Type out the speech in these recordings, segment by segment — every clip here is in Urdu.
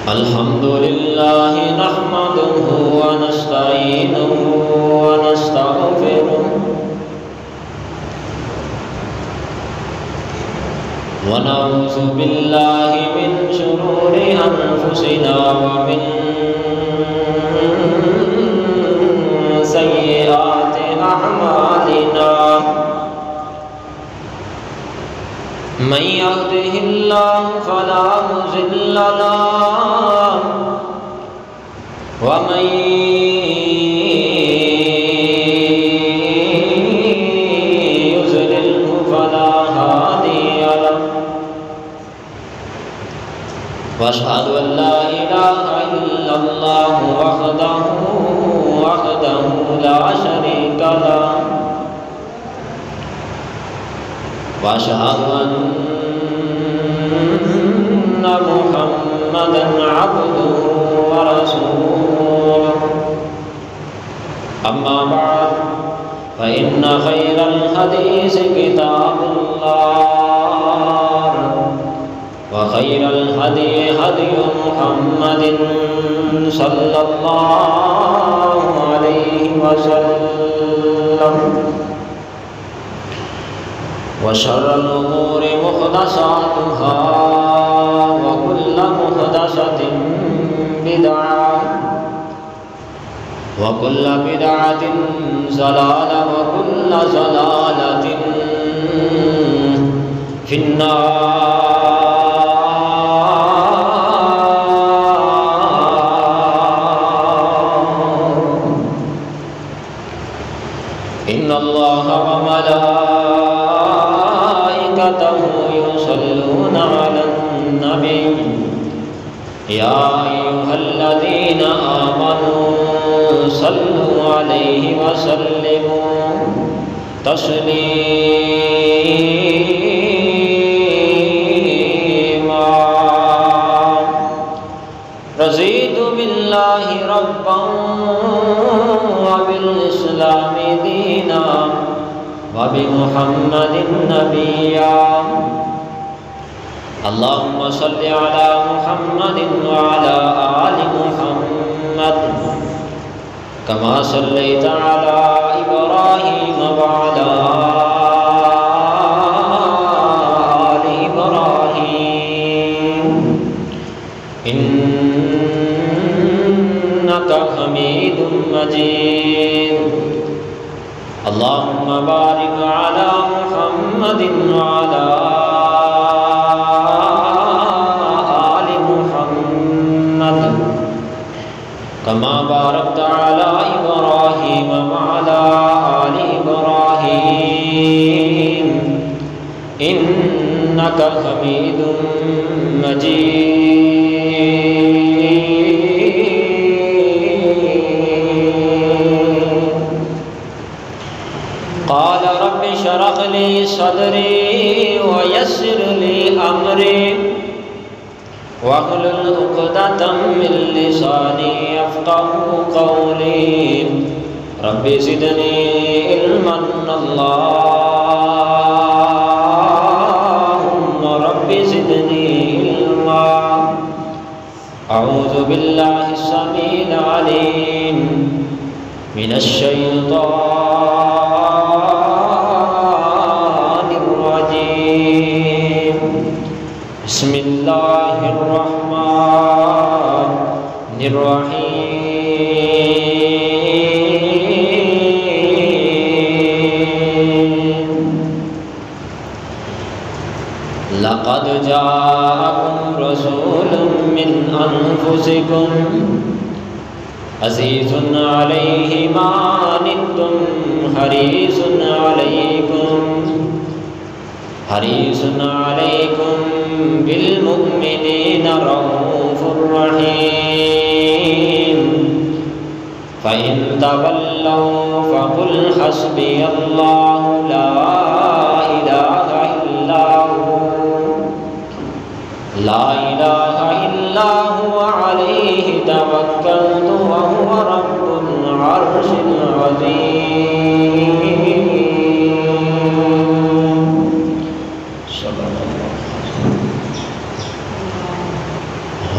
الحمد لله نحمده ونستعينه ونستغفره ونعوذ بالله من شرور أنفسنا ومن سيئات أعمالنا من يهده الله فلا مضل له ومن يضلل فلا هادي له واشهد ان لا اله الا الله وحده لا شريك له واشهد ان محمدا عبده ورسوله اما بعد فان خير الحديث كتاب الله وخير الهدي هدي محمد صلى الله عليه وسلم وشر الأمور محدثاتها وكل محدثة بدعة وكل بدعة ضلالة وكل ضلالة في النار إن الله وملائكته يصلون على النبي يا أيها الذين آمنوا صلوا عليه وسلموا تسليما رضيت بالله ربا وبالإسلام دينا وبمحمد نبيا اللهم صل على محمد وعلى آل محمد كما صليت على إبراهيم وعلى آل إبراهيم إنك حميد مجيد اللهم بارك على محمد وعلى آل محمد كما باركت على إبراهيم وعلى آل إبراهيم إنك حميد مجيد قال رب اشرح لي صدري ويسر لي أمري واحلل عقدة من لساني يفقهوا قولي رب زدني علما اللهم رب زدني علما أعوذ بالله السميع العليم من الشيطان الرجيم بسم الله الرحمن الرحيم لقد جاءكم رسول من أنفسكم عزيز عليه ما عنتم حريص عليكم بالمؤمنين رؤوف رحيم فإن تولوا فقل حسبي الله لا إله إلا هو عليه توكلت وهو رب العرش العظيم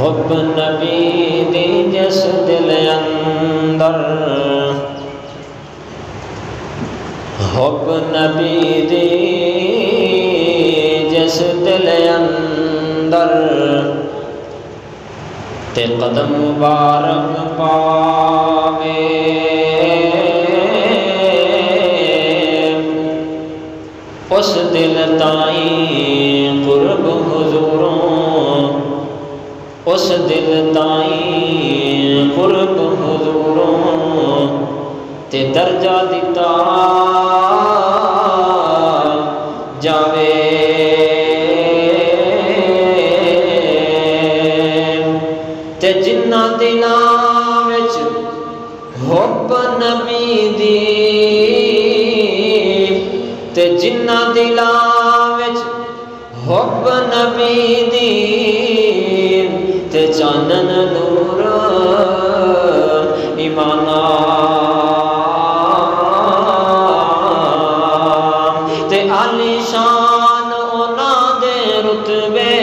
حب نبی دی جس دل اندر، حب نبی دی جس دل اندر، تے قدم مبارک پاوے، اس دل تائیں قرب حضوروں، اس دل تائیں قرب حضوروں، تے درجہ دتا جاوے، تے جنہ دلاں وچ حب نبی دی، تے جنہ دلاں وچ حب نبی دی، تے چانن نور ایمان، تے عالی شان انہاں دے رتبے،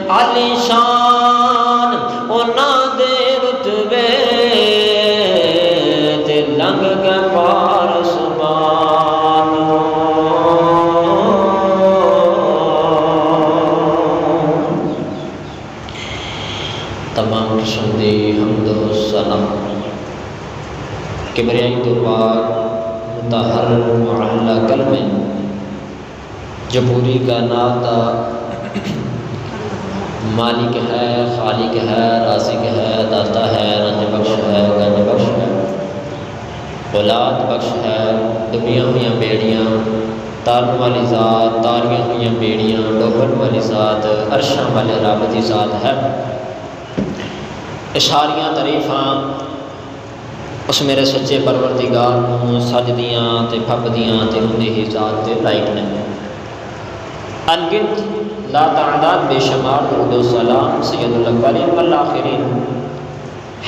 عالی شان انہاں دے رتبے، تے لنگ گئے پار سمان، تمام قسم دی حمد و ثنا کبریائی تو پاک مطہر معلی کلمے، جو پوری کائنات کا مالک ہے، خالق ہے، رازق ہے، داتا ہے، رنج بخش ہے، گنج بخش ہے، اولاد بخش ہے، دبیاں ہوئیاں بیڑیاں تارن والی ذات، تاریاں ہوئیاں بیڑیاں ڈوبن والی ذات، عرشاں والے رب دی ذات ہے۔ اشاریاں تعریفاں اس میرے سچے پروردگار نوں سجدیاں تے پھبدیاں تے اندی ہی ذات تے لائق نے۔ انگنت لا تعداد بے شمار درود و سلام سید الاولین والآخرین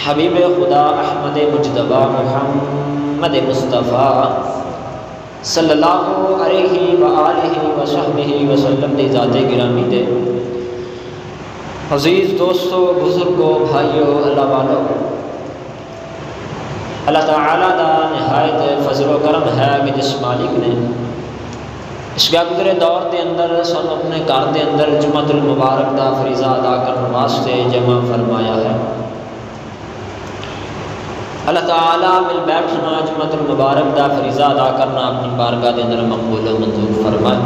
حبیب خدا احمد مجتبی محمد مصطفیٰ صلی اللہ علیہ وآلہ وصحبہ وسلم دی ذات گرامی دے۔ عزیز دوستو، بزرگو، بھائیو، اللہ والو، اللہ تعالیٰ دا نہایت فضل و کرم ہے کہ جس مالک نے اس گزرے دور دے اندر سن اپنے گھر دے اندر جمعۃ المبارک دا فریضہ ادا کرنے واسطے جمع فرمایا ہے۔ اللہ تعالیٰ مل بیٹھنا جمعۃ المبارک دا فریضہ ادا کرنا اپنی بارگاہ دے اندر مقبول و منظور فرمائے،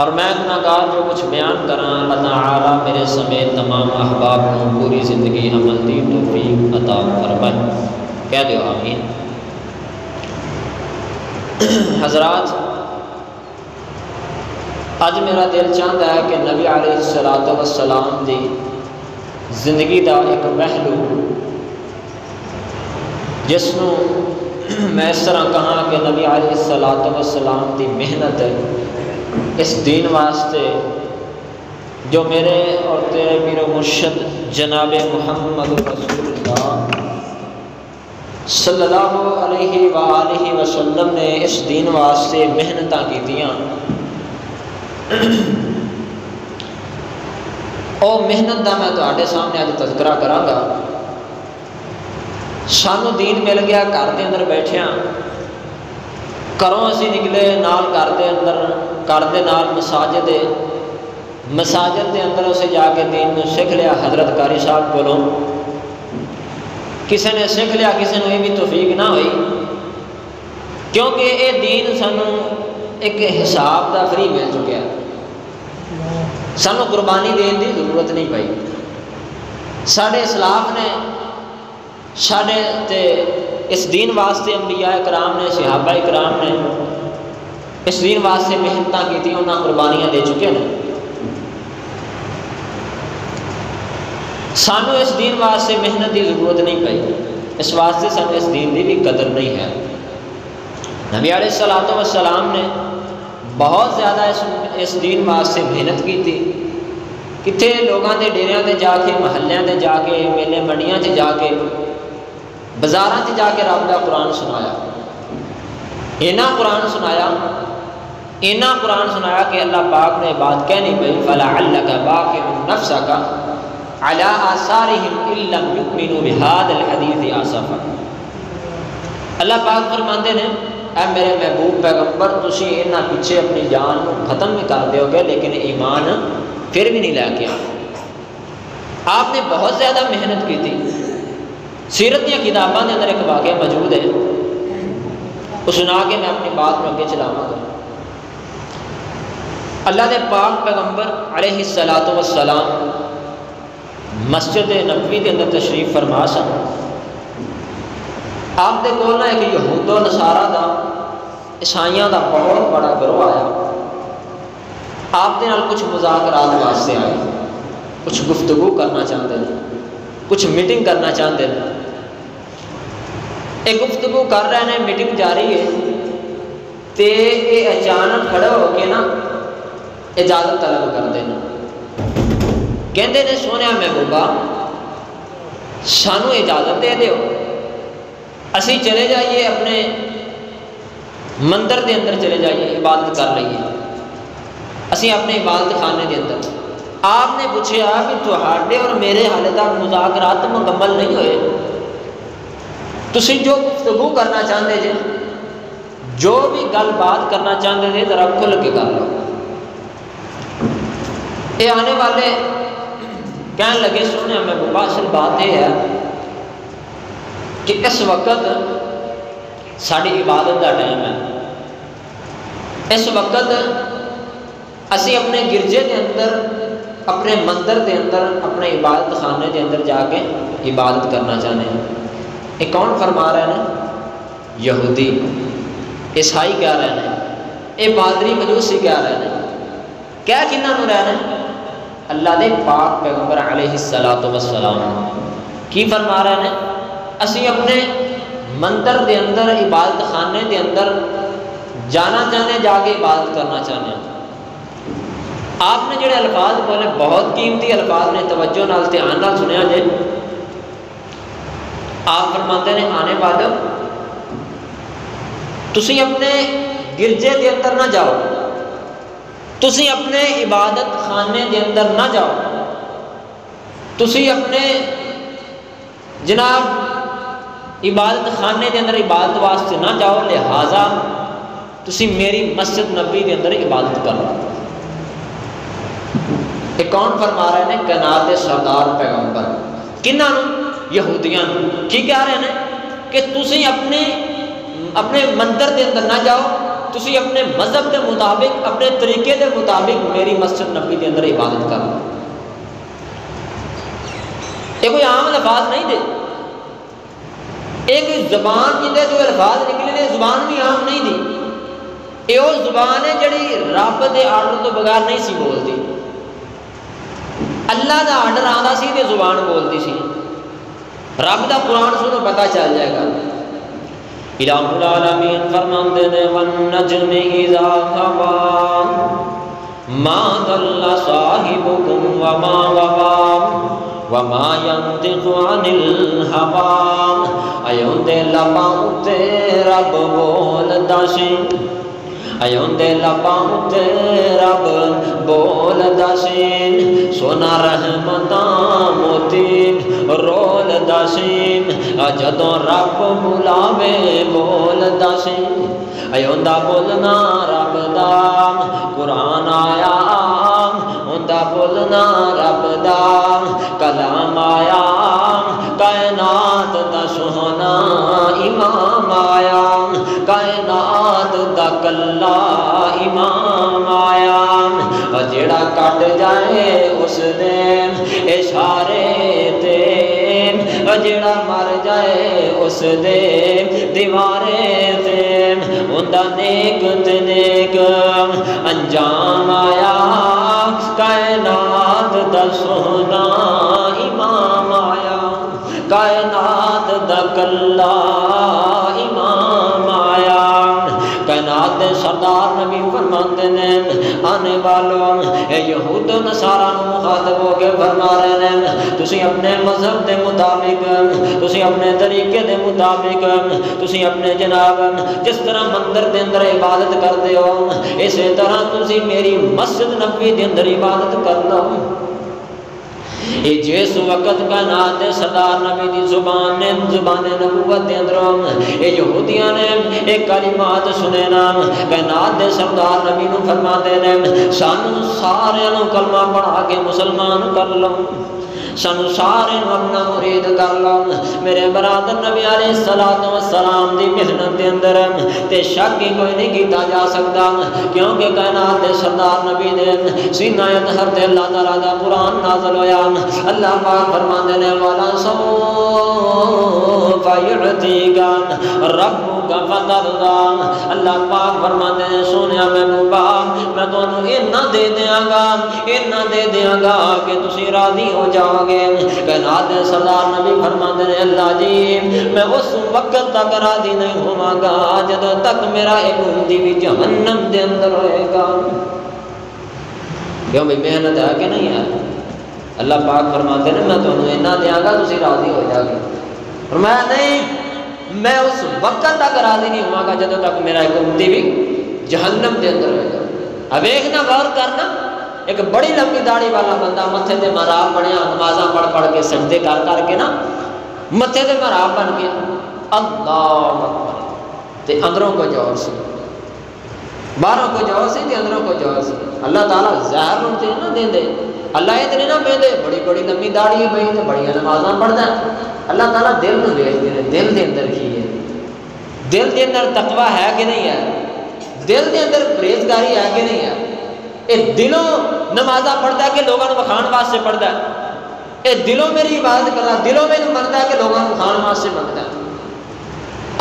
اور میں گناہگار جو کچھ بیان کراں اللہ تعالیٰ میرے سمیت تمام احباب کو پوری زندگی عمل دی توفیق عطا فرمائے، کہہ دیو آمین۔ حضرات، آج میرا دل چاہتا ہے کہ نبی علیہ السلام دی زندگی دا ایک پہلو جس نو میں اس طرح کہاں کہ نبی علیہ السلام دی محنت اس دین واسطے جو میرے اور تیرے پیر و مرشد جناب محمد رسول اللہ صلی اللہ علیہ وآلہ وسلم نے اس دین واسطے محنتاں کیتیاں، او محنت دا میں تواڈے سامنے اج تذکرہ کراں گا۔ سانو دین مل گیا گھر دے اندر بیٹھیاں، گھروں اسی نکلے نال گھر دے اندر، گھر دے نال مساجد دے اندر اسے جا کے دین نو سکھ لیا حضرت قاری صاحب کولوں، کسی نے سکھ لیا، کسی نے یہ بھی توفیق نہ ہوئی، کیونکہ یہ دین سانو ایک حساب دا فری مل چکیا، سانو قربانی دین دی ضرورت نہیں پئی۔ ساڈے اسلاف نے ساڈے تے اس دین واسطے انبیاء کرام نے، صحابہ کرام نے اس دین واسطے محنتاں کیتیاں، انہاں قربانیاں دے چکے ہیں۔ سانو اس دین واسطے محنت کی ضرورت نہیں پئی، اس واسطے سانو اس دین کی بھی قدر نہیں ہے۔ نبی علیہ السلام نے بہت زیادہ اس دین واسطے محنت کی تھی، کتنے لوگوں کے ڈیریاں تے جا کے، محلیاں تے جا کے، میلے منڈیاں تے جا کے، بازاراں تے جا کے رب دا قرآن سنایا، اینا قرآن سنایا اینا قرآن سنایا کہ اللہ پاک نے بات کہنی پئی فَلَعَلَّكَ بَاقِعٌ نَفْسَكَ عَلَىٰ آثَارِهِمْ إِن لَّمْ يُؤْمِنُوا بِهَٰذَا الْحَدِيثِ آسَفًا۔ اللہ پاک فرماندے نے اے میرے محبوب پیغمبر تسی انہاں پیچھے اپنی جان ختم بھی کر دیو گے لیکن ایمان پھر بھی نہیں لے کے آئے۔ آپ نے بہت زیادہ محنت کی تھی۔ سیرت یا کتاباں کے اندر ایک واقعہ موجود ہے، وہ سنا کے میں اپنی بات میں آگے چلاواں گا۔ اللہ دے پاک پیغمبر علیہ الصلوۃ والسلام مسجد نبوی کے اندر تشریف فرما سن۔ آپ دے کول نہ ایک یہود و نصارا دا عیسائیاں دا بہت بڑا گروہ آیا۔ آپ دے نال کچھ مذاکرات واسطے آئے، کچھ گفتگو کرنا چاہتے ہیں، کچھ میٹنگ کرنا چاہتے ہیں۔ ایک گفتگو کر رہے ہیں، میٹنگ جاری ہے تے یہ اچانک کھڑے ہو کے نا اجازت طلب کرتے ہیں، کہندے نے سونے محبوبہ سانو اجازت دے دیو، اسی چلے جائیے اپنے مندر دے اندر چلے جائیے، عبادت کر لئیے، اسی اپنے عبادت خانے دے اندر۔ آپ نے پوچھا کہ تہاڈے اور میرے حالے تک مذاکرات مکمل نہیں ہوئے، تسی جو گفتگو کرنا چاہتے جے، جو بھی گل بات کرنا چاہتے جے ذرا کھل کے کر لو۔ یہ آنے والے کہنے لگے سونے محبوبہ اصل بات یہ ہے کہ اس وقت ساری عبادت کا ٹائم ہے، اس وقت اسی اپنے گرجے کے اندر، اپنے مندر کے اندر، اپنے عبادت خانے کے اندر جا کے عبادت کرنا چاہتے ہیں۔ یہ کون فرما رہے ہیں؟ یہودی، عیسائی کہہ رہے ہیں، یہ پادری مجوسی کہہ رہے ہیں۔ کیا کنہاں نوں رہنا ہے؟ اللہ دے پاک پیغمبر علیہ الصلوۃ والسلام کی فرما رہے ہیں اسی اپنے مندر دے اندر، عبادت خانے دے اندر جانا چاہتے، جا کے عبادت کرنا چاہتے ہیں۔ آپ نے جڑے الفاظ بولے بہت قیمتی الفاظ نے، توجہ نال دھیان نال سنیا جے۔ آپ فرماتے ہیں آنے والے تسی اپنے گرجے دے اندر نہ جاؤ، تسی اپنے عبادت خانے دے اندر نہ جاؤ، تسی اپنے جناب عبادت خانے دے اندر عبادت واسطے نہ جاؤ، لہٰذا تسی میری مسجد نبی دے اندر عبادت کرو۔ یہ کون فرما رہے ہیں؟ کائنات سردار پیغمبر۔ کنہاں نوں؟ یہودیاں نوں۔ کی کہہ رہے ہیں کہ تسی اپنے مندر دے اندر نہ جاؤ، تسی اپنے مذہب کے مطابق، اپنے طریقے کے مطابق میری مسجد نبی کے اندر عبادت کرو۔ یہ کوئی عام الفاظ نہیں دے، ایک زبان جندے جو الفاظ نکلے نے، زبان بھی عام نہیں دی۔ یہ وہ زبان ہے جڑی رب دے آرڈر تو بغیر نہیں سی بولتی، اللہ دا آرڈر آندا سی تے زبان بولتی سی۔ رب دا قرآن سنو پتہ چل جائے گا۔ الہ العالمین فرماندے نے والنجم اذا هوى ما ضل صاحبكم وما غوى وما ينطق عن الهوى ایوں دے لباں اُتے رب بولدا سی، ایوں دے لباں اُتے رب بولدا سی، سونا رحمتاں موتی رولدا سی، جدوں رب بلاوے بولدا سی، ایوں دا بولنا رب دا قرآن آیا، اوندا بولنا رب دا کلام آیا، کائنات دا سونا امام آیا، کائنات دا کلا امام آیا، جڑا کٹ جائے اس دے اشارے تے، جڑا مر جائے اس دے دیوارے تے، اوندا نیک تے نیک انجام آیا، کائنات دا سونا امام آیا، کائنات دا کلا امام آیا۔ کائنات دے سردار نبی فرمایا فرماتے ہیں آنے والوں اے یہود و نصارا نو مخاطب ہو کے فرما رہے ہیں تسی اپنے مذہب دے مطابق تسی اپنے طریقے دے مطابق تسی اپنے جناب جس طرح مندر دے اندر عبادت کرتے ہو اسی طرح تسی میری مسجد نبوی دے اندر عبادت کر لو۔ یہ جس وقت کائنات دے سردار نبی دی زبان نبوت دے اندروں یہ یہودیاں نے ایک کلمات سنے نا کائنات دے سردار نبی نو فرماتے ہیں سانو سارے نو کلمہ پڑھا کے مسلمان کر لو، سانو سارے نو اپنا مرید کر لو۔ میرے برادر نبی علیہ السلام دی محنت دے اندر تے شک ہی کوئی نہیں کیتا جا سکتا کیونکہ کائنات دے سردار نبی دے سینہ اطہر تے اللہ تعالیٰ دا قرآن نازل ہویا۔ اللہ پاک فرماندے نے والا سوف یعطیک ربک فترضی، اللہ پاک فرماندے نے سونیا محبوبا میں تانوں اتنا دے دیاں گا کہ تسی راضی ہو جاؤ گے۔ کائنات دے سردار نبی فرماندے نے اللہ جی میں اس وقت تک راضی نہیں ہوں گا جب تک میرا ایک امتی بھی جہنم دے اندر ہوئے گا۔ کیوں بھائی محنت ہے کہ نہیں ہے؟ اللہ پاک فرماتے ہیں میں تمہیں اتنا دیاں گا تسی راضی ہو جاؤ گے۔ فرمایا نہیں میں اس وقت تک راضی نہیں ہوں گا جب تک میرا ایک امتی بھی جہنم دے اندر ہوئے گا۔ اب ایک نہ غور کرنا ایک بڑی لمبی داڑھی والا بندہ متھے تے محراب بنیا نمازاں پڑھ کے سجدے کر کے نا متھے تے محراب بن گیا اللہ اکبر تے اندروں کو جوہر سی، باہروں کو جوہر سی تے اندروں کو جوہر سی۔ اللہ تعالیٰ ظاہر نوں تے نہ دے دے، اللہ اتنے نہ دے بڑی بڑی لمبی داڑھی پئی تے بڑیاں نمازاں پڑھدا ہے۔ اللہ تعالیٰ دل نوں ویکھدے نے دل دے اندر کی ہے، دل دے اندر تقوی ہے کہ نہیں ہے، دل دے اندر پرہیزگاری ہے کہ نہیں ہے۔ اے دلوں نمازاں پڑھتا ہے کہ لوگوں کو بخان واسطے پڑھتا ہے، اے دلوں میری عبادت کرتا دلوں میں منتا ہے کہ لوگوں کو بخان واسطے منتا ہے۔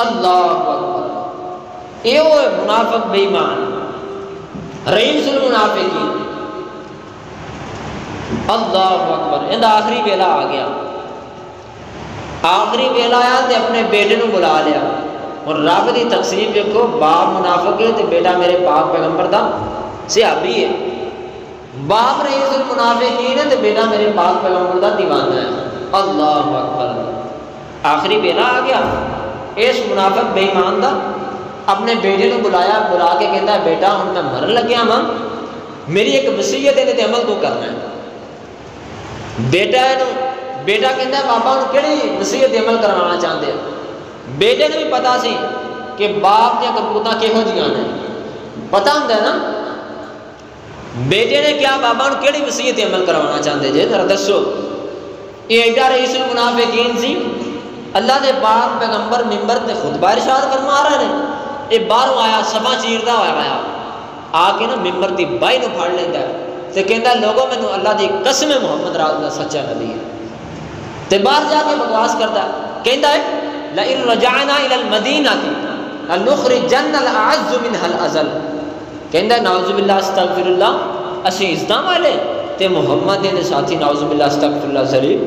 اللہ اکبر یہ وہ منافق بے ایمان رئیس المنافقین۔ اللہ اکبر اندر آخری ویلا آ گیا، آخری ویلا آیا تے اپنے بیٹے نو بلا لیا اور رب دی تقسیم دیکھو باپ منافق ہے تے بیٹا میرے پاک پیغمبر دا صحابی ہے، باپ رئیس المنافقین ہے تے بیٹا میرے پاک پیغمبر دا دیوانہ ہے۔ اللہ اکبر آخری ویلا آ گیا، اس منافق بے ایمان دا اپنے بیٹے نو بلایا، بلا کے کہتا ہے بیٹا ہن میں مرن لگیا ہاں میری ایک وصیت ہے تے عمل تو کرنا ہے۔ بیٹا کہتا ہے بابا ہن کیڑی وصیت عمل کروانا چاہتے ہیں؟ بیٹے نے بھی پتا سی کہ باپ دیا کرتوتاں کہو جیاں نے پتا ہوندا ہے نا۔ بیٹے نے کیا بابا ہن کیڑی وصیت عمل کروانا چاہتے جے ذرا دسو۔ یہ ایڈا رئیس المنافقین سی، اللہ دے پاک پیغمبر منبر تے خطبہ ارشاد فرما رہے ہیں، یہ باہروں آیا سبا چیردا ہوا آ کے نا منبر دی بائی نو پھڑ لیندا ہے تے کہندا لوگوں مینوں اللہ دی قسم محمد رسول سچا نبی ہے تے باہر جا کے بکواس کردا کہندا ہے لئن رجعنا الى المدینہ لنخرجن الاعز منها الاذل، کہندا نعوذ باللہ استغفر اللہ اسی عزتاں والے تے محمد دے ساتھی نعوذ باللہ استغفر اللہ ذلیل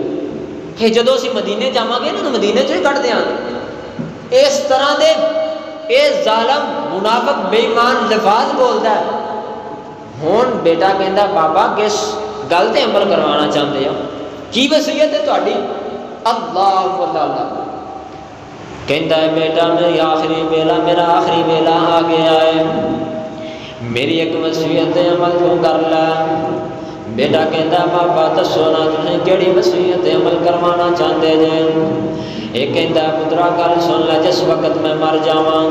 کہ جدوں اسی مدینے جاواں گے نا مدینے چوں ہی کٹ دیاں گے۔ اس طرح دے اے ظالم منافق بے ایمان لفاظ بولدا ہے۔ ہن بیٹا کہندا بابا کس گل تے عمل کروانا چاہتے ہو، کی وصیت ہے تہاڈی؟ اللہ اللہ کہندا ہے بیٹا میرا آخری ویلا آ گیا ہے، میری ایک وصیت عمل تو کر لے۔ بیٹا کہندا بابا دسو نا تسیں کیڑی وصیت عمل کروانا چاہتے جے؟ یہ کہندا پترا گل سن لے جس وقت میں مر جاواں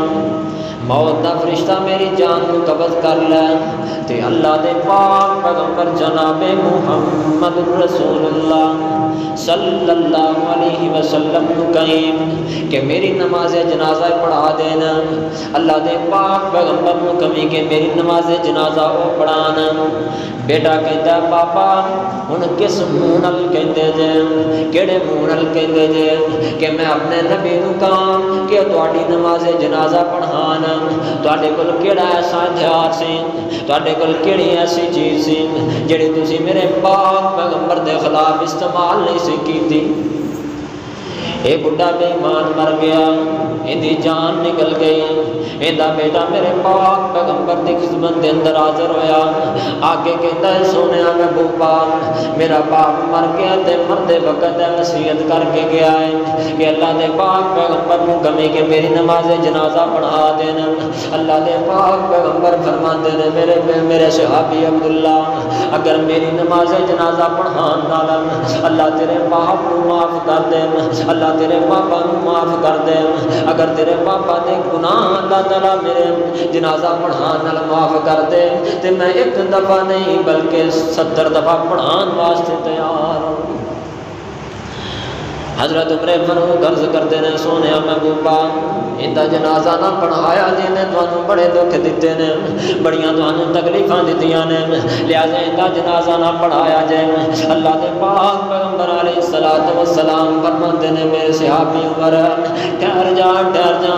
موت دا فرشتہ میری جان کو قبض کر لے تے اللہ دے پاک پیغمبر جناب محمد رسول اللہ صلی اللہ علیہ وسلم کو کہیں کہ میری نماز جنازہ پڑھا دینا، اللہ دے پاک پیغمبر کو کہیں کہ میری نماز جنازہ وہ پڑھانا۔ بیٹا کہتا بابا ہن کس منہ نال کہندے جے، کیڑے منہ نال کہندے جے کہ میں اپنے نبی نو کہاں کہ تہاڈی نماز جنازہ پڑھانا، تہاڈے کول کیڑا ایسا ہتھیار سی، تہاڈے کول کیڑی ایسی چیز سی جڑی تسی میرے پاک پیغمبر دے خلاف استعمال نہیں سی کیتی؟ اے بڑھا بے ایمان مر گیا، اندی جان نکل گئی، ایندا بیٹا میرے پاک پیغمبر دی خدمت دے اندر حاضر ہویا، آگے کہتا ہے سونیا محبوب پاک میرا باپ مر گیا تے مردے وقت ہے وصیت کر کے گیا ہے کہ اللہ دے پاک پیغمبر کو کمی کہ میری نماز جنازہ پڑھا دینا۔ اللہ دے پاک پیغمبر فرماندے نے میرے صحابی عبداللہ اگر میری نماز جنازہ پڑھان نالا اللہ تیرے باپ کو معاف کر دے، اللہ تیرے پاپا کو معاف کر دے، اگر تیرے پاپا دے گناہ اللہ تعالیٰ میرے جنازہ پڑھان نال معاف کر دے تے میں ایک دفعہ نہیں بلکہ 70 دفعہ پڑھان واسطے تیار ہوں۔ حضرت عمر فاروق عرض کرتے نے سونیا محبوبا اندا جنازہ نہ پڑھایا جی نے تانوں بڑے دکھ دیتے نے، بڑیاں تانوں تکلیفاں دتیاں نے، لہذا اندا جنازہ نہ پڑھایا جائے۔ اللہ دے پاک پیغمبر علیہ الصلوۃ والسلام فرماتے نے میرے صحابی عمر ٹھہر جا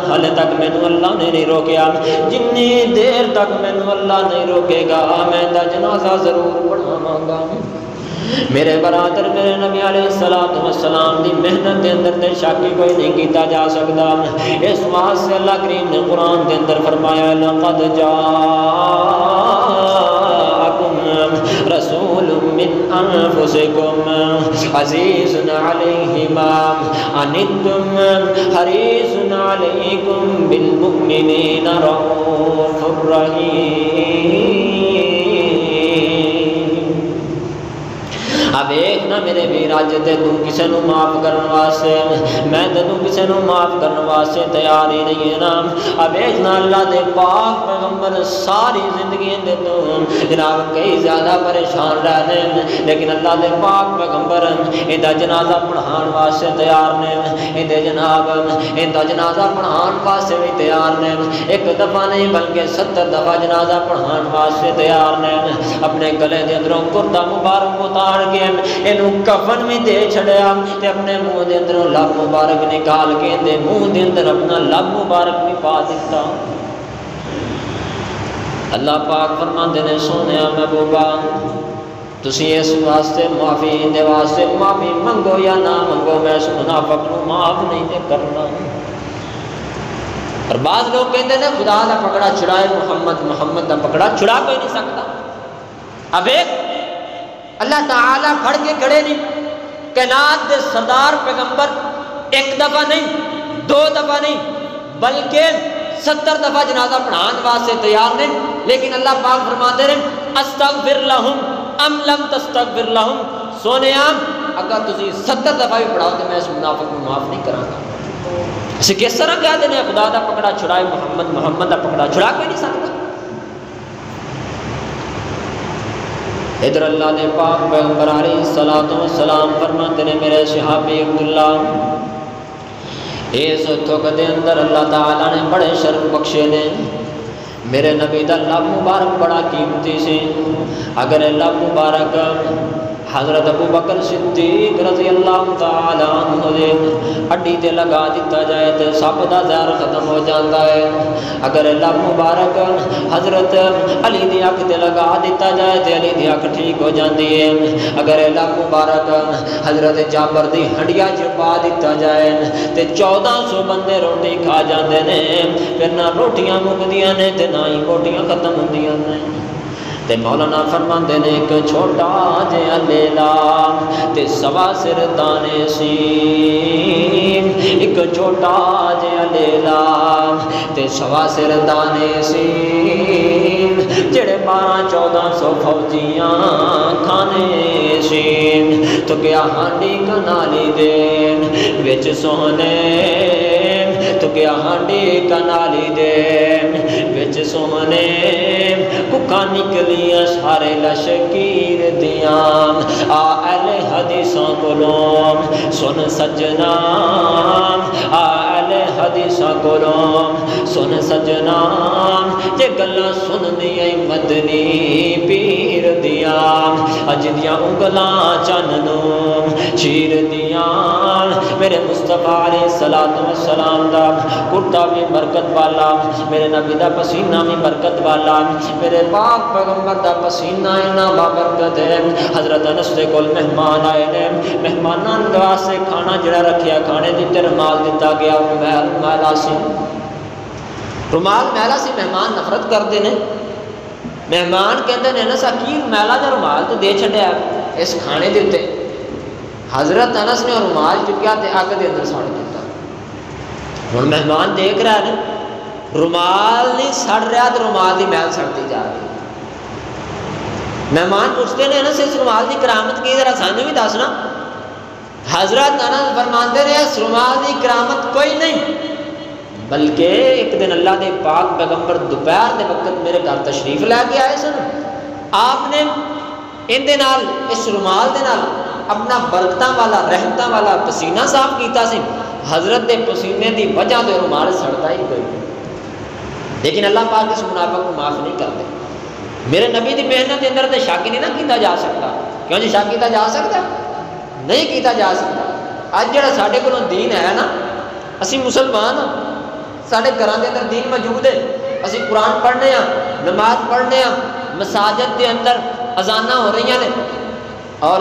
حالے تک مینوں اللہ نے نہیں روکیا، جنی دیر تک مینوں اللہ نہیں روکے گا میں اندا جنازہ ضرور پڑھاواں گا۔ میرے برادر میرے نبی علیہ الصلوۃ والسلام دی محنت دے اندر تے شک کوئی نہیں کیتا جا سکتا، اس واسطے اللہ کریم نے قرآن دے اندر فرمایا لقد جاءکم رسول من انفسکم عزیز علیہ ما عنتم حریص علیکم بالمؤمنین رؤوف الرحیم۔ اب ایک نہ میرے ویر اج تے تو کسے نو معاف کرن واسطے میں تے تو کسے نو معاف کرن واسطے تیار ہی نہیں ہے نا۔ اب ایک نہ اللہ دے پاک پیغمبر ساری زندگی دے تو جناب کئی زیادہ پریشان رہنے لیکن اللہ دے پاک پیغمبر ایندا جنازہ پڑھان واسطے تیار نے، ایندا جناب ایندا جنازہ پڑھان واسطے بھی تیار نے، ایک دفعہ نہیں بلکہ 70 دفعہ جنازہ پڑھان واسطے تیار نے۔ اپنے گلے دے اندروں کرتا مبارک اتار کے اینو کفن بھی دے چھڑیا تے اپنے منہ دے اندروں لب مبارک نکال کے دے منہ دے اندر اپنا لب مبارک بھی پا دیتا۔ اللہ پاک فرماندے نے سونیا محبوبا تسی اس واسطے معافی دے واسطے معافی منگو یا نہ منگو میں اس منافق نو معاف نہیں دے کرنا۔ اور بعض لوگ کہتے ہیں خدا دا پکڑا چھڑائے محمد دا پکڑا چھڑا کوئی نہیں سکتا۔ اب ایک اللہ تعالیٰ پھڑ کے کھڑے نہیں، کائنات دے سردار پیغمبر ایک دفعہ نہیں 2 دفعہ نہیں بلکہ 70 دفعہ جنازہ پڑھان واسطے تیار نہیں، لیکن اللہ پاک فرماتے ہیں استغفر لہم ام لم تستغفر لہم، سونیا اگر تسی 70 دفعہ بھی پڑھاؤ تو میں اس منافق کو معاف نہیں کراں گا۔ اسے کس طرح کہہ دینے خدا دا پکڑا چھڑائے محمد دا پکڑا چھڑا کوئی نہیں سکتا۔ ادھر اللہ نے پاک پیغمبر علیہ الصلوۃ والسلام فرماتے نے میرے صحابی عبداللہ اس تھوک دے اندر اللہ تعالیٰ نے بڑے شرف بخشے نے، میرے نبی دا لب مبارک بڑا قیمتی سی، اگر لب مبارک حضرت ابو بکر صدیق رضی اللہ تعالیٰ عنہ دے ہڈی تے لگا دیتا جائے تے سب دا زہر ختم ہو جاتا ہے، اگر لب مبارک حضرت علی دی اکھ تے لگا دیتا جائے تے علی دی اکھ ٹھیک ہو جاتی ہے، اگر لب مبارک حضرت جابر دی ہڈیاں چ پا دیتا جائے تے 1400 بندے روٹی کھا جاندے نے، پھر نہ روٹیاں مکدیاں نے تے نہ ہی روٹیاں ختم ہوندیاں نے۔ تے مولانا فرماندے نے ایک چھوٹا جہا لیلا تے سوا سر دانے سی، ایک چھوٹا جہا لیلا تے سوا سر دانے سی، جڑے 1200-1400 فوجیاں کھانے سی، تو کیا ہانڈی کنالی دے وچ سونے، تو کیا ہانڈی کنالی دے وچ سونے ککا نکلیاں سارے لشکیر دیاں، آ اہل حدیثاں کولوں سن سجنا، آ اہل حدیثاں کولوں سن سجنا، جے گلاں سننیاں مدنی پیر دیاں، اج دیاں انگلاں چن نوں چیر دیاں، میرے مصطفیٰ علیہ السلام دا کرتا بھی برکت والا، میرے نبی دا پسینہ بھی برکت والا، میرے پاک پیغمبر دا پسینہ اینا بابرکت ہے۔ حضرت انس دے کول مہمان آئے نے، مہماناں دے واسطے کھانا جڑا رکھیا، کھانے دی رومال دتا گیا، میلا سی، رومال میلا سی، مہمان نفرت کرتے ہیں۔ مہمان کہتے ہیں انس کی میلا جا رومال تو دے چھڈیا اس کھانے دے تے۔ حضرت انس نے رومال چکیا تے اگ دے اندر سڑ دیتا۔ ہن مہمان دیکھ رہا ہے رومال نہیں سڑ رہا تو رومال دی میل سڑتی جا رہی۔ مہمان پوچھتے ہیں انس اس رومال دی کرامت کی، ذرا سانو بھی دسنا۔ حضرت انس فرماندے نے اس رومال دی کرامت کوئی نہیں، بلکہ ایک دن اللہ دے پاک پیغمبر دوپہر دے وقت میرے گھر تشریف لے کے آئے سن، آپ نے ان دے نال اس رومال دے نال اپنا برکتاں والا رحمتاں والا پسینہ صاف کیتا سی، حضرت دے پسینے دی وجہ تے رومال سڑتا ہی کوئی، لیکن اللہ پاک اس منافق کو معاف نہیں کرتے۔ میرے نبی دی محنت کے اندر تے شک نہیں نہ کیتا جا سکتا، کیوں جی شک کیتا جا سکتا؟ نہیں کیتا جا سکتا۔ اج جڑا ساڈے کولوں دین ہے نا، اسی مسلمان ہاں، ساڈے گھراں دے اندر دین موجود ہے، اسی قرآن پڑھنے ہاں، نماز پڑھنے ہاں، مساجد دے اندر اذاناں ہو رہی ہیں اور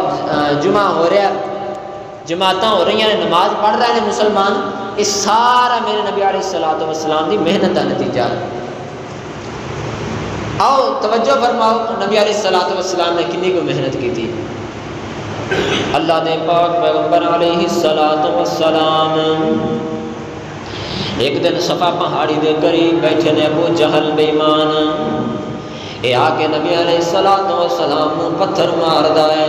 جمعہ ہو رہا ہے، جماعتاں ہو رہی ہیں، نماز پڑھ رہے ہیں مسلمان، اس سارا میرے نبی علیہ السلام دی محنت کا نتیجہ ہے۔ آؤ توجہ فرماؤ نبی علیہ السلام نے کنی کو محنت کی تھی۔ اللہ نے پاک پیغمبر علیہ السلام ایک دن صفا پہاڑی دے قریب بیٹھے نے ابو جہل بے ایمان، اے آ کے نبی علیہ السلام نو پتھر ماردا ہے،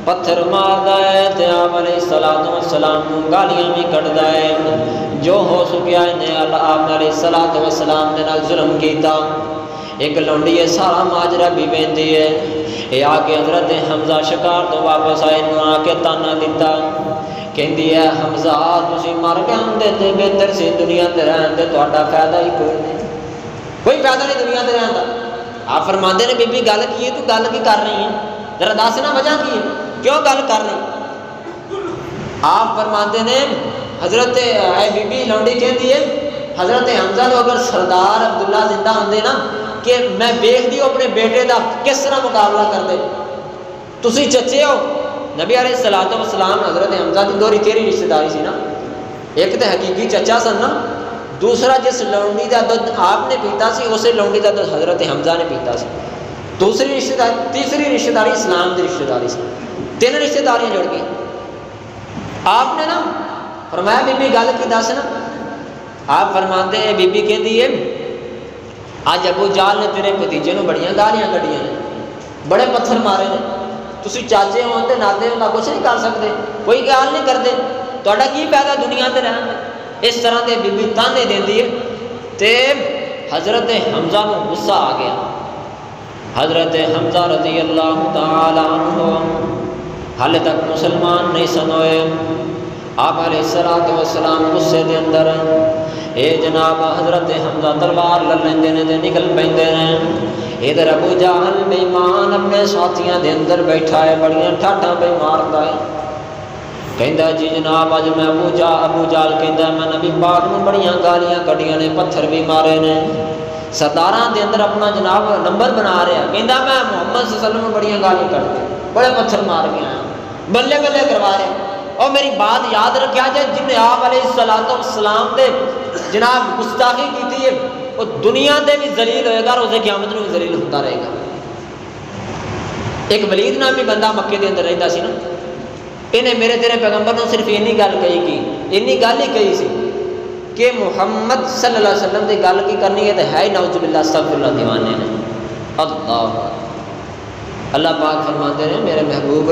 پتھر ماردا ہے تے آپ علیہ السلام نو گالیاں بھی کٹدا ہے، جو ہو سکیا ہے آپ علیہ السلام دے نال ظلم کیتا۔ ایک لونڈی ہے سارا ماجرا بھی ویندی ہے، اے آ کے حضرت حمزہ شکار تو واپس آئے نو آ کے تانا دیتا، کہندی ہے حمزہ تسی مر کے ہوندے تے بہتر سی دنیا تے رہن تے تہاڈا فائدہ ہی کوئی نہیں، کوئی فائدہ نہیں دنیا تے رہن دا۔ آپ فرماندے نے بی بی گل کی ہے، تو گل کی کر رہی ہے، ذرا دسنا وجہ کی ہے، کیوں گل کر رہی؟ آپ فرماندے نے حضرت اے بی بی لونڈی کہندی ہے حضرت حمزہ نو اگر سردار عبداللہ زندہ ہوندے نا کہ میں دیکھ دیو اپنے بیٹے دا کس طرح مقابلہ کر دے، تسی چچے ہو۔ نبی علیہ السلام حضرت حمزہ دی دوری تیری رشتہ داری سی نا، ایک تے حقیقی چچا سن نا، دوسرا جس لونڈی دا دودھ آپ نے پیتا سی اسے لونڈی دا دودھ حضرت حمزہ نے پیتا سی، دوسری رشتہ داری، تیسری رشتہ داری اسلام دی رشتہ داری سی، تین رشتہ داریاں جڑ گئی۔ آپ نے نا فرمایا بی بی گل کی دس نا، آپ فرماتے ہیں بی بی کہندی ہے آج ابو جال نے تیرے بھتیجے نو بڑیاں گالیاں کڈیاں نے، بڑے پتھر مارے نے، تسی چاچے ہو تے ناتے ہو کچھ نہیں کر سکتے، کوئی گال نہیں کرتے، تہاڈا کی فائدہ دنیا تے رہن دا۔ اس طرح دے بی بی تانے دیندی ہے تے حضرت حمزہ نو غصہ آ گیا۔ حضرت حمزہ رضی اللہ تعالی عنہ حالے تک مسلمان نہیں سن ہوئے، آپ علیہ السلام غصے دے اندر اے جناب حضرت حمزہ تلوار لے لیندے نے تے نکل پیندے نے، ادھر ابو جہل بے ایمان اپنے ساتھیاں دے اندر بیٹھا ہے، بڑیاں ٹھاٹاں پہ ماردا ہے، کہندا جی جناب اج میں ابو جہل کہندا میں نبی پاک نو بڑیاں گالیاں کڈیاں نے، پتھر بھی مارے نے، سرداراں دے اندر اپنا جناب نمبر بنا رہا، کہندا میں محمد صلی اللہ علیہ وسلم نو بڑیاں گالیاں کڈ کے بڑے پتھر مار کے آیا، بلے بلے کروا رہے۔ اور میری بات یاد رکھیا جائے جن نے آپ علیہ السلام دے جناب گستاخی کی ہے وہ دنیا دے بھی ذلیل ہوئے گا، روز قیامت میں بھی ذلیل ہوتا رہے گا۔ ایک ولید نامی بندہ مکے دے اندر رہتا سی نا، انہیں میرے تیرے پیغمبر نے صرف اینی گل کہی کی، اینی گل ہی کہی سی کہ محمد صلی اللہ علیہ وسلم دی گل کی کرنی ہے تو ہے ہی نعوذ باللہ استغفر اللہ دیوانے نے۔ اللہ پاک فرماتے ہیں میرے محبوب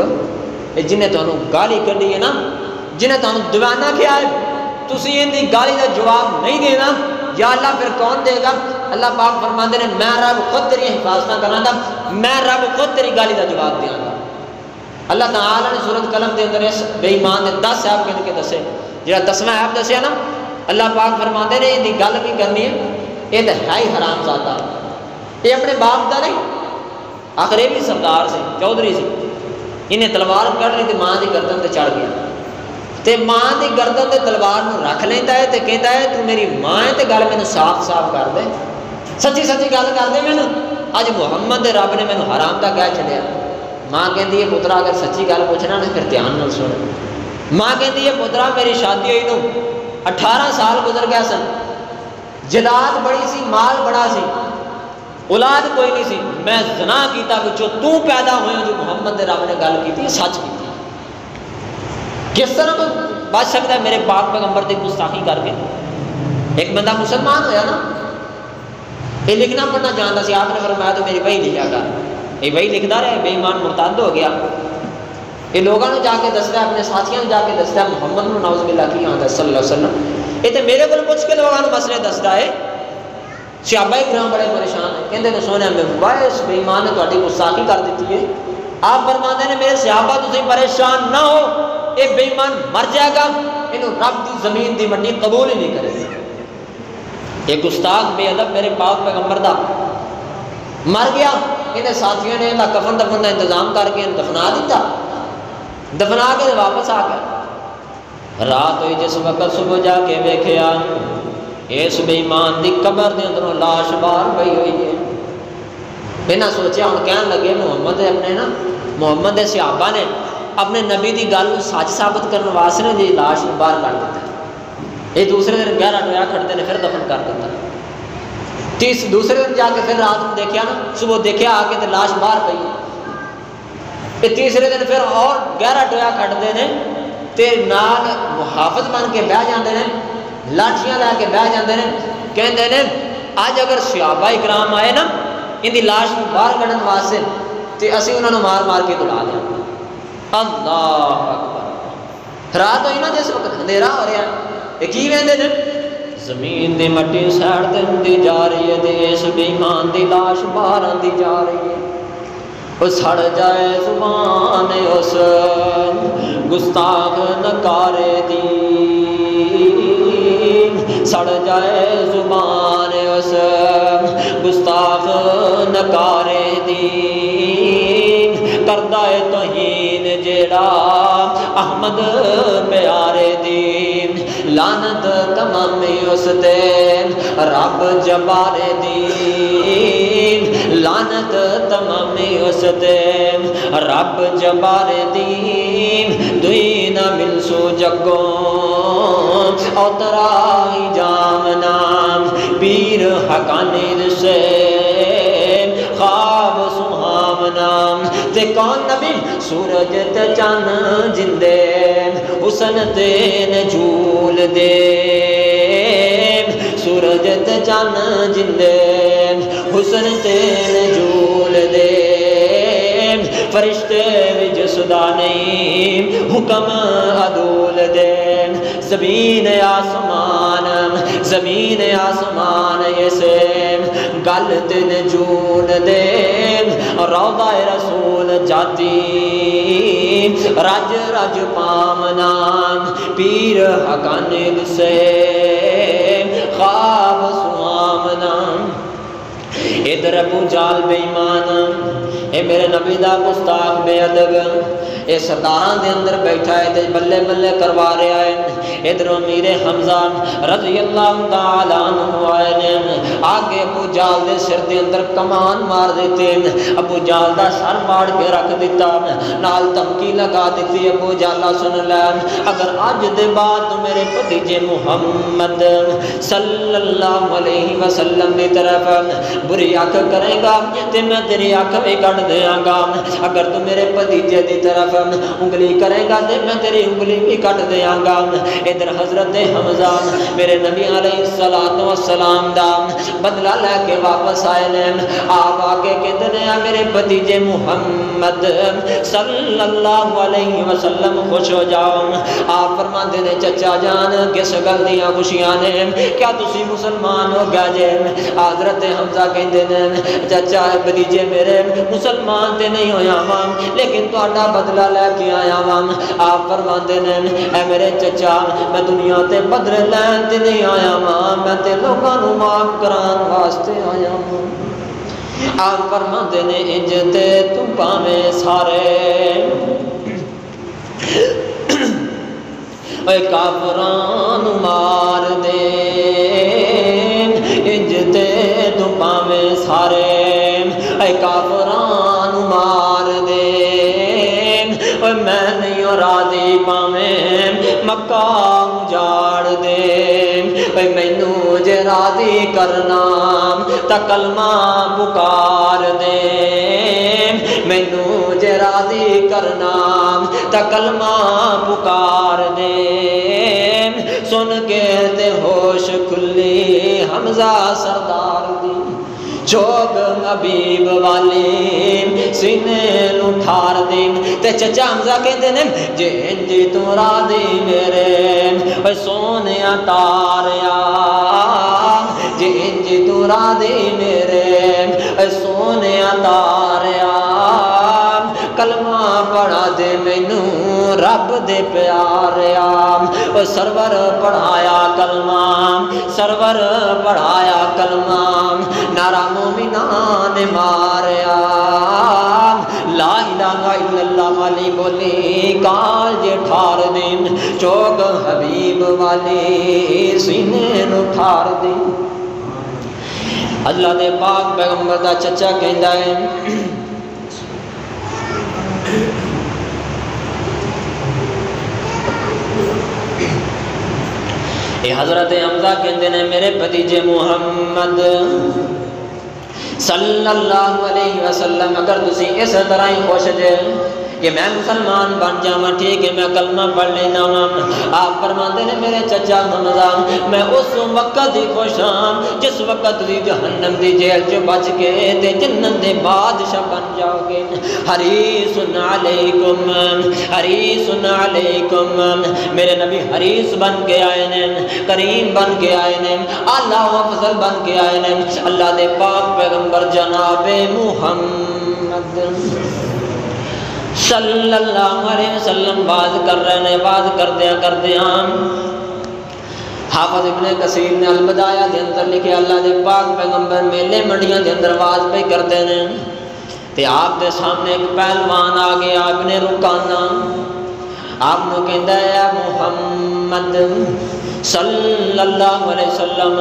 جنہیں تانوں گالی کڈی ہے نا، جنہیں تانوں دیوانہ کیا ہے، تسی ان دی گالی دا جواب نہیں دینا، یا اللہ پھر کون دے گا؟ اللہ پاک فرماتے ہیں میں رب خود تیری حفاظت کراں گا، میں رب خود تیری گالی دا جواب دیاں گا۔ اللہ تعالیٰ نے سورۃ قلم دے اندر اس بے ایمان نے 10 ایپ کہہ کے دسے، جڑا 10واں ایپ دسیا نا، اللہ پاک فرماتے ہیں ان دی گل کی کرنی ہے، یہ تو ہے ہی حرام زادہ، یہ اپنے باپ دا نہیں، آخر یہ بھی سردار سے چودھری سے، انہیں تلوار کر لی تو ماں کی گردن تے چڑھ گیا، تے ماں دی گردن تے تلوار نو رکھ لیندا ہے تے کہندا ہے تو میری ماں ہے تے گل مینوں صاف صاف کر دے، سچی سچی گل کر دے مینوں، اج محمد دے رب نے مینوں حرام دا کہہ چھڈیا۔ ماں کہندی ہے پترا اگر سچی گل پوچھنا نا پھر دھیان نال سن۔ ماں کہندی ہے پترا میری شادی ہوئی نو 18 سال گزر گیا سن، جداد بڑی سی، مال بڑا سی، اولاد کوئی نہیں سی، میں زنا کیتا پچھو تو پیدا ہوئے جو محمد دے رب نے گل کی سچ کی۔ کس طرح کوئی بچ سکتا ہے میرے پاک پیغمبر دی گستاخی کر کے؟ ایک بندہ مسلمان ہویا نا، یہ لکھنا پڑھنا جانتا سی، آپ نے فرمایا تو میری وہی لکھا کر، یہ وہی لکھتا رہے، بے ایمان مرتد ہو گیا، یہ لوگوں نے جا کے دستا ہے، اپنے ساتھیوں نے جا کے دستا ہے محمد نے نعوذ باللہ کی آتا ہے صلی اللہ علیہ وسلم، یہ تو میرے کو پوچھ کے لوگوں نے مسئلے دستا ہے۔ صحابہ کرام بڑے پریشان ہیں، کہتے ہیں سونے میں اس بے ایمان نے تہاڈی گستاخی کر دیتی ہے۔ آپ فرماتے ہیں میرے صحابہ تسی پریشان نہ ہو، یہ بے ایمان مر جائے گا، انہوں رب دی زمین دی مٹی قبول ہی نہیں کرے گا۔ ایک گستاخ بے ادب میرے پاک پیغمبر دا مر گیا، انہیں ساتھیوں نے کفن دفن کا انتظام کر کے دفنا دیتا، دفنا کے واپس آ گیا۔ رات ہوئی جس وقت صبح جا کے ویکھیا اس بے ایمان دی قبر دے اندروں لاش باہر پئی ہوئی ہے۔ بنا سوچیا ہن کہن لگے محمد اپنے نا محمد دے صحابہ نے اپنے نبی دی گل سچ ثابت کرنے واسطے نے جی لاش باہر کر دیتا، یہ دوسرے دن گہرا ٹویا کھڑتے نے پھر دفن کر دیتا۔ دوسرے دن جا کے پھر رات میں دیکھا نا، صبح دیکھا آ کے تے لاش باہر پئی ہے۔ تیسرے دن پھر اور گہرا ٹویا کھڑتے ہیں تے نال محافظ بن کے بہ جاندے نے، لاٹھیاں لے کے بہ جاندے نے، کہندے نے اج اگر صحابہ کرام آئے نا ان دی لاش باہر کڈن واسطے تے اسی انہاں نوں مار مار کے دلا دیں۔ اللہ اکبر۔ رات ہوئی نا جس وقت اندھیرا ہو رہا ہے، یہ کی ویندے نے زمین دی مٹی سیڑ تے ہوندی جا رہی ہے تے اس بے ایمان دی لاش باہر آندی جا رہی ہے۔ وہ سڑ جائے زبان اس گستاخ نکارے دی، سڑ جائے زبان اس گستاخ نکارے دی، کردہ توہین جیڑا احمد پیارے دی، لعنت تمامی اس تے رب جبارے دی، لعنت تمامی اس تے رب جبارے دی، دوئی نہ ملسو جگوں اوترائی جامنا، پیر حقانی سے خواب سہامنا، تے کون نبی سورج تے چاند جندے حسن تے نجول دے، سورج تے چاند جندے حسن تے نجول دے، فرشتے بھی جسدا نہیں حکم عدول دے، زمین آسمان زمین آسمان اسے گل تے نجول دے، روضہ رسول جاتی رج رج پامنا، پیر حقانی سے خواب سوامنا۔ ادھر ابو جال بے ایمان، اے میرے نبی دا گستاخ بے ادب، اے سرداران دے اندر بیٹھا ہے تے بلے بلے کروا رہا ہے۔ ادھر امیر حمزہ رضی اللہ تعالی عنہ آئے نے، آگے ابو جال دے سر دے اندر کمان مار دیتے، ابو جال دا سر پاڑ کے رکھ دیتا، نال دھمکی لگا دیتی، ابو جالا سن لے اگر آج دے بعد میرے بھتیجے محمد صلی اللہ علیہ وسلم دی طرف بری آنکھ کرے گا تے میں تیری آنکھ بھی کٹ دیاں گا، اگر تو میرے بھتیجے دی طرف انگلی کرے گا تے میں تیری انگلی بھی کٹ دیاں گا۔ ادھر حضرت حمزہ میرے نبی علیہ السلام دا بدلہ لے کے واپس آئے نے، آپ آگے کہتے ہیں میرے بھتیجے محمد صلی اللہ علیہ وسلم خوش ہو جاؤ۔ آپ فرماتے ہیں چچا جان کس گل دیاں خوشیاں نے، کیا تسی مسلمان ہو گیا جے؟ حضرت حمزہ کہتے ہیں چچا بھتیجے میرے مسلمان تے نہیں ہویا ماں لیکن تہاڈا بدلہ لے کے آیا ماں۔ آپ فرماتے ہیں اے میرے چچا میں دنیا تے بدلہ لین تے نہیں آیا ماں، میں تے لوگاں نوں معاف کران واسطے آیا ماں۔ آپ فرماتے ہیں انج تے تم پاویں سارے اے کافران مار دے انج تے تو پاویں سارے اے کافران مار دے اے میں نہیں راضی پاویں مکہ اجاڑ دے اے مینوں جے راضی کرنا تا کلمہ پکار دے مینوں جے راضی کرنا تا کلمہ پکار دے سن کے تے ہوش کھلی حمزہ سردار دی چوک حبیب والی سینے نو ٹھار دی تے چچا حمزہ کہندے نے جے انجی تو راضی میرے اے سونیا تاریا جے انجی تو راضی میرے اے سونیا تاریا کلمہ پڑھا دے مینوں رب دے پیاریا او سرور پڑھایا کلمہ سرور پڑھایا کلمہ نعرہ مومنان نے ماریا لا الہ الا اللہ والی بولی کال جے ٹھار دین چوک حبیب والی سینے نو ٹھار دین اللہ دے پاک پیغمبر دا چچا کہندا ہے اے حضرت حمزہ کہندے نے میرے بھتیجے محمد صلی اللہ علیہ وسلم اگر تسی اس طرح ہی خوش جے کہ میں مسلمان بن جاواں ٹھیک ہے میں کلمہ پڑھ لینا ہوں آپ فرماتے ہیں میرے چچا حمزہ میں اس وقت ہی خوش ہاں جس وقت تسی جہنم دی جیل چ بچ کے تے جنت دے بادشاہ بن جاؤ گے حریص علیکم میرے نبی حریص بن کے آئے نے کریم بن کے آئے نے اعلیٰ و افضل بن کے آئے نے اللہ دے پاک پیغمبر جناب محمد صلی اللہ علیہ وسلم باز کر رہے ہیں باز کردیاں حافظ ابن کثیر نے البدایہ دے اندر لکھے اللہ دے پاک پیغمبر میلے منڈیاں دے اندر باز پہ کرتے ہیں تے آپ دے سامنے ایک پہلوان آ گیا ابن رکانہ آپ نے کہندا ہے محمد صلی اللہ علیہ وسلم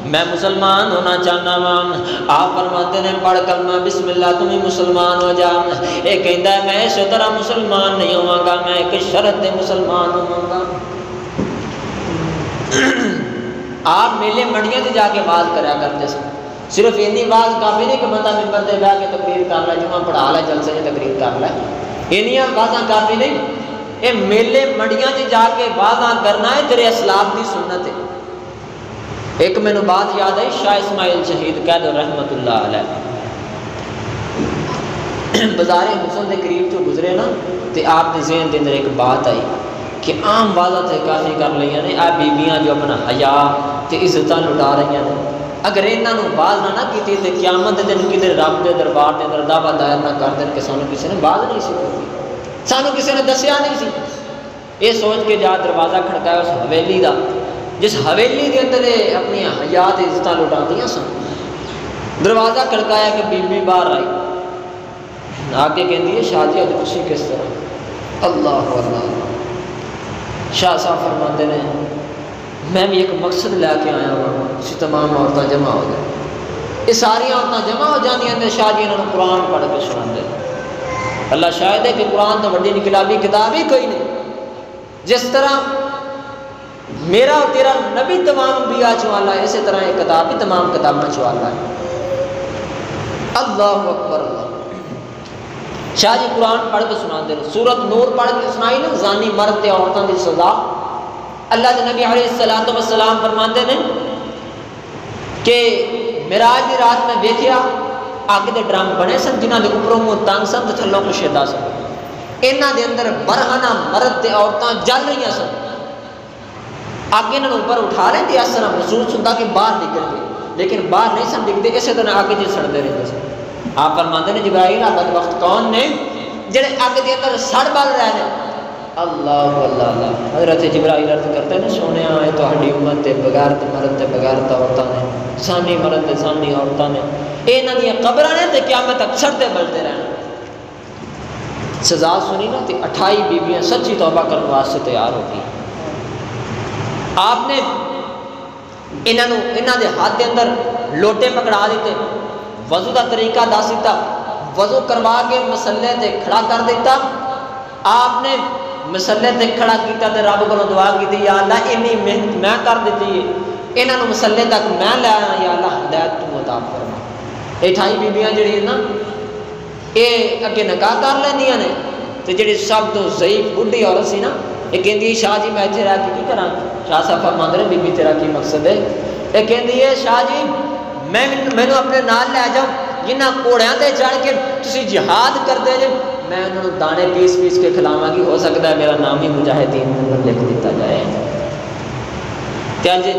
میں مسلمان ہونا چاہنا ہوں آپ فرماتے ہیں پڑھ کلمہ بسم اللہ تمہیں مسلمان ہو جا ایک کہندا ہے میں اس طرح مسلمان نہیں ہوں گا میں ایک شرط دے مسلمان ہوں گا آپ میلے منڈیاں تے جا کے باز کریا کرتے سن صرف اینی باز کافی نہیں کہ بندہ ممبر تے بیٹھ کے تقریر کر لے جمعہ پڑھا لے جلسے تے تقریر کر لے اینیاں بازاں کافی نہیں اے میلے منڈیاں تے جا کے بازاں کرنا ہے تیرے اسلاف دی سنت ہے ایک میں نے بات یاد آئی شاہ اسماعیل شہید قید رحمت اللہ علیہ بازار حسن دے قریب جو گزرے نا تے آپ دے ذہن دے اندر ایک بات آئی کہ عام بازا تے کافی کر لئیاں نے آپ بیبیاں جو اپنا حیا تے عزتاں لٹا رہی ہیں اگر انہاں نو باز نہ کیتی تے قیامت دے دن کدھر رب دے دربار دے اندر دعویٰ دائر نہ کر دین کہ سانو کسی نے باز نہیں سی ہوئی سانو کسی نے دسیا نہیں سی یہ سوچ کے جا دروازہ کھڑکایا اس حویلی دا جس حویلی دے اندر اپنی حیات عزتاں لٹاندیاں سن دروازہ کھڑکایا کہ بی بی باہر آئی آگے کہندی ہے شاہ جی خوشی کس طرح اللہ اللہ شاہ صاحب فرماتے ہیں میں بھی ایک مقصد لے کے آیا ہوں اسی تمام عورتیں جمع ہو جائیں یہ ساری عورتیں جمع ہو جاتی ہیں شاہ جی انہوں نے قرآن پڑھ کے سنا دے اللہ شاہد ہے کہ قرآن تو وڈی انقلابی کتاب ہی کوئی نہیں جس طرح میرا اور تیرا نبی تمام انبیاء چوالا ہے اسی طرح یہ کتاب بھی تمام کتابیں چوالا ہے اللہ اکبر اللہ شاہ جی قرآن پڑھ کے سنا دے سورت نور پڑھ کے سنائی نا زانی مرد تے عورتوں کی سزا اللہ کے نبی علیہ السلام فرماتے ہیں کہ معراج دی رات میں دیکھیا اگ دے ڈرم بنے سن جنہاں دے اوپروں منہ تنگ سن تے تھلوں کچھ شیدا سن انہاں دے اندر برہنہ مرد تے عورتاں جل رہی سن اگ انہاں اوپر اٹھا رہے تھے اس طرح محسوس ہوتا کہ باہر نکل گئے لیکن باہر نہیں سن نکلتے اسی طرح اگ جی سڑتے رہتے سن آپ فرماتے ہیں جبرائیل ابد وقت کون نے جڑے اگ دے اندر سڑ بل رہے ہیں اللہ اللہ اللہ حضرت جبرائیل عرض کرتے ہیں سونے آئے تو ہڈی امت تے بغیرت مرد تے بغیرت عورتاں نے سانی مرد تے سانی عورتاں نے انہاں دی قبراں نے تے قیامت تک سڑتے بلتے رہنا سزا سنی نا تے 28 بیویاں سچی توبہ کرنے واسطے تیار ہو گئی آپ نے انہاں دے ہاتھ دے اندر لوٹے پکڑا دیتے، وضو دا طریقہ دس دیتا، وضو کروا کے مسلے تے کھڑا کر دیتا. آپ نے مسلے تے کھڑا کیتا تے رب کو دعا کی یا اللہ انی محنت میں کر دیتی ہے، انہاں نو مسلے تک میں لے آیا، یا اللہ ہدایت تو عطا فرما. 28 بیبیاں جڑی نا یہ اگے نکاح کر لیندیاں نے تے جڑی سب تو ضعیف بڈھی عورت سی نا یہ کہندی شاہ جی میں اتنے رہ کے کی کراں. شاہ صاحب فرماندے نے بی بی تیرا کی مقصد ہے؟ یہ کہندی ہے شاہ جی مینوں اپنے نال لے جاؤ، جنہاں گھوڑیاں تے چڑھ کے تسی جہاد کرتے جے میں انہوں نے دانے پیس پیس کے کھلاواں گی، ہو سکتا ہے میرا نام ہی مجاہدین میں لکھ دیتا جائے.